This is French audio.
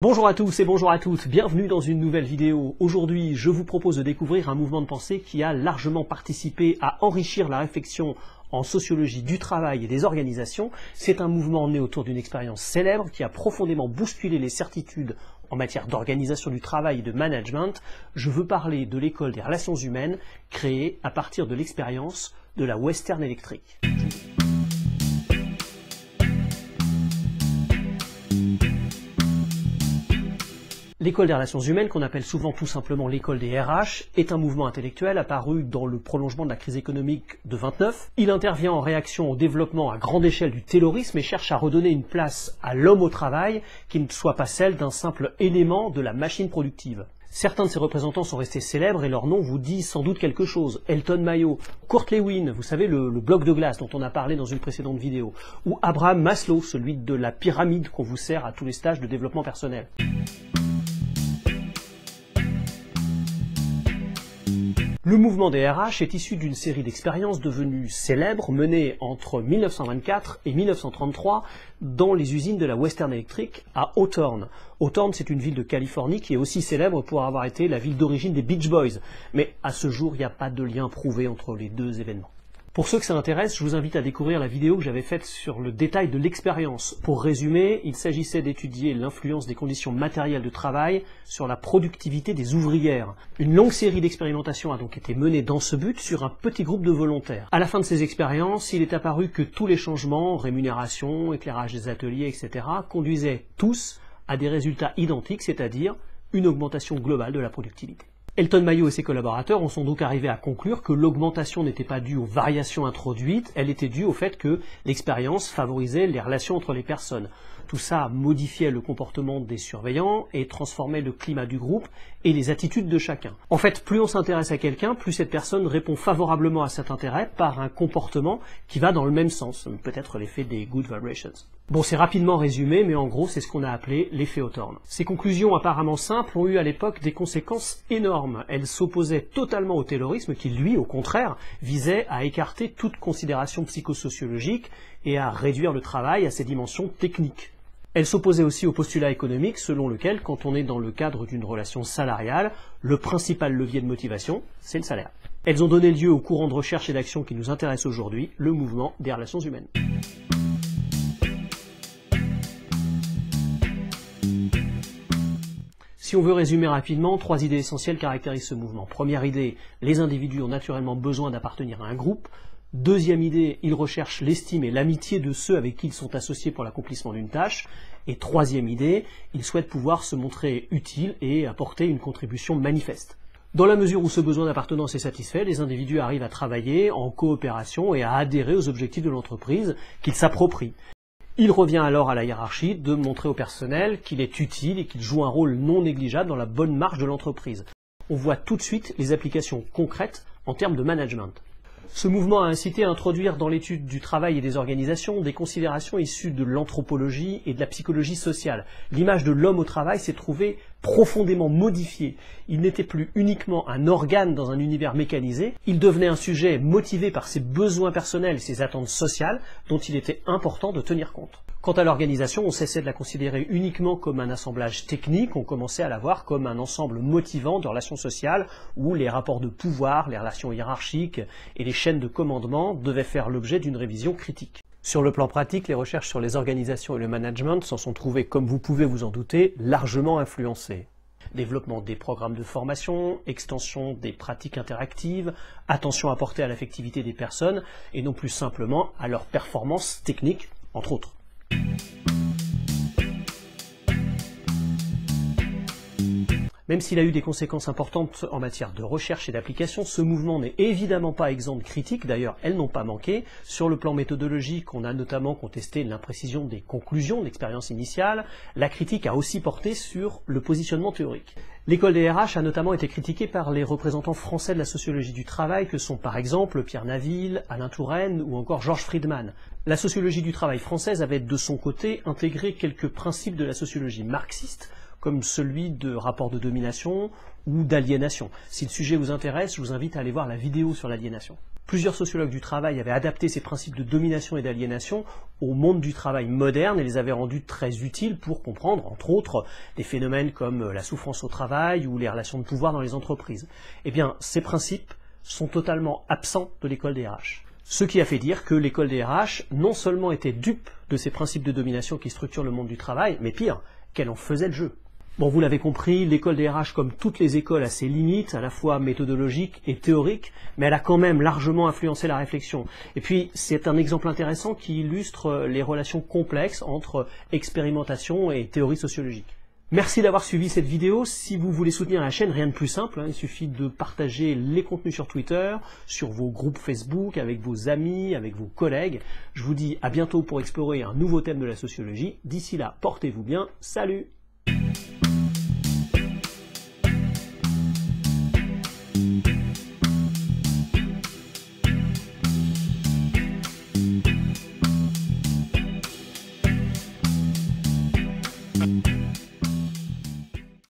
Bonjour à tous et bonjour à toutes, bienvenue dans une nouvelle vidéo. Aujourd'hui, je vous propose de découvrir un mouvement de pensée qui a largement participé à enrichir la réflexion en sociologie du travail et des organisations. C'est un mouvement né autour d'une expérience célèbre qui a profondément bousculé les certitudes en matière d'organisation du travail et de management. Je veux parler de l'école des relations humaines créée à partir de l'expérience de la Western Electric. L'école des relations humaines, qu'on appelle souvent tout simplement l'école des RH, est un mouvement intellectuel apparu dans le prolongement de la crise économique de 29. Il intervient en réaction au développement à grande échelle du taylorisme et cherche à redonner une place à l'homme au travail qui ne soit pas celle d'un simple élément de la machine productive. Certains de ses représentants sont restés célèbres et leurs noms vous disent sans doute quelque chose. Elton Mayo, Kurt Lewin, vous savez le bloc de glace dont on a parlé dans une précédente vidéo, ou Abraham Maslow, celui de la pyramide qu'on vous sert à tous les stages de développement personnel. Le mouvement des RH est issu d'une série d'expériences devenues célèbres menées entre 1924 et 1933 dans les usines de la Western Electric à Hawthorne. Hawthorne, c'est une ville de Californie qui est aussi célèbre pour avoir été la ville d'origine des Beach Boys. Mais à ce jour, il n'y a pas de lien prouvé entre les deux événements. Pour ceux que ça intéresse, je vous invite à découvrir la vidéo que j'avais faite sur le détail de l'expérience. Pour résumer, il s'agissait d'étudier l'influence des conditions matérielles de travail sur la productivité des ouvrières. Une longue série d'expérimentations a donc été menée dans ce but sur un petit groupe de volontaires. À la fin de ces expériences, il est apparu que tous les changements, rémunération, éclairage des ateliers, etc., conduisaient tous à des résultats identiques, c'est-à-dire une augmentation globale de la productivité. Elton Mayo et ses collaborateurs en sont donc arrivés à conclure que l'augmentation n'était pas due aux variations introduites, elle était due au fait que l'expérience favorisait les relations entre les personnes. Tout ça modifiait le comportement des surveillants et transformait le climat du groupe et les attitudes de chacun. En fait, plus on s'intéresse à quelqu'un, plus cette personne répond favorablement à cet intérêt par un comportement qui va dans le même sens, peut-être l'effet des good vibrations. Bon, c'est rapidement résumé, mais en gros, c'est ce qu'on a appelé l'effet Hawthorne. Ces conclusions apparemment simples ont eu à l'époque des conséquences énormes. Elles s'opposaient totalement au taylorisme qui, lui, au contraire, visait à écarter toute considération psychosociologique et à réduire le travail à ses dimensions techniques. Elles s'opposaient aussi au postulat économique selon lequel, quand on est dans le cadre d'une relation salariale, le principal levier de motivation, c'est le salaire. Elles ont donné lieu au courant de recherche et d'action qui nous intéresse aujourd'hui, le mouvement des relations humaines. Si on veut résumer rapidement, 3 idées essentielles caractérisent ce mouvement. Première idée, les individus ont naturellement besoin d'appartenir à un groupe. Deuxième idée, ils recherchent l'estime et l'amitié de ceux avec qui ils sont associés pour l'accomplissement d'une tâche. Et troisième idée, ils souhaitent pouvoir se montrer utiles et apporter une contribution manifeste. Dans la mesure où ce besoin d'appartenance est satisfait, les individus arrivent à travailler en coopération et à adhérer aux objectifs de l'entreprise qu'ils s'approprient. Il revient alors à la hiérarchie de montrer au personnel qu'il est utile et qu'il joue un rôle non négligeable dans la bonne marche de l'entreprise. On voit tout de suite les applications concrètes en termes de management. Ce mouvement a incité à introduire dans l'étude du travail et des organisations des considérations issues de l'anthropologie et de la psychologie sociale. L'image de l'homme au travail s'est trouvée profondément modifiée. Il n'était plus uniquement un organe dans un univers mécanisé, il devenait un sujet motivé par ses besoins personnels et ses attentes sociales dont il était important de tenir compte. Quant à l'organisation, on cessait de la considérer uniquement comme un assemblage technique, on commençait à la voir comme un ensemble motivant de relations sociales où les rapports de pouvoir, les relations hiérarchiques et les chaînes de commandement devaient faire l'objet d'une révision critique. Sur le plan pratique, les recherches sur les organisations et le management s'en sont trouvées, comme vous pouvez vous en douter, largement influencées. Développement des programmes de formation, extension des pratiques interactives, attention apportée à l'affectivité des personnes et non plus simplement à leur performance technique, entre autres. Même s'il a eu des conséquences importantes en matière de recherche et d'application, ce mouvement n'est évidemment pas exempt de critiques, d'ailleurs elles n'ont pas manqué. Sur le plan méthodologique, on a notamment contesté l'imprécision des conclusions de l'expérience initiale. La critique a aussi porté sur le positionnement théorique. L'école des RH a notamment été critiquée par les représentants français de la sociologie du travail que sont par exemple Pierre Naville, Alain Touraine ou encore Georges Friedman. La sociologie du travail française avait de son côté intégré quelques principes de la sociologie marxiste, comme celui de rapport de domination ou d'aliénation. Si le sujet vous intéresse, je vous invite à aller voir la vidéo sur l'aliénation. Plusieurs sociologues du travail avaient adapté ces principes de domination et d'aliénation au monde du travail moderne et les avaient rendus très utiles pour comprendre, entre autres, des phénomènes comme la souffrance au travail ou les relations de pouvoir dans les entreprises. Eh bien, ces principes sont totalement absents de l'école des RH. Ce qui a fait dire que l'école des RH non seulement était dupe de ces principes de domination qui structurent le monde du travail, mais pire, qu'elle en faisait le jeu. Bon, vous l'avez compris, l'école des RH, comme toutes les écoles, a ses limites, à la fois méthodologiques et théoriques, mais elle a quand même largement influencé la réflexion. Et puis, c'est un exemple intéressant qui illustre les relations complexes entre expérimentation et théorie sociologique. Merci d'avoir suivi cette vidéo. Si vous voulez soutenir la chaîne, rien de plus simple, il suffit de partager les contenus sur Twitter, sur vos groupes Facebook, avec vos amis, avec vos collègues. Je vous dis à bientôt pour explorer un nouveau thème de la sociologie. D'ici là, portez-vous bien. Salut!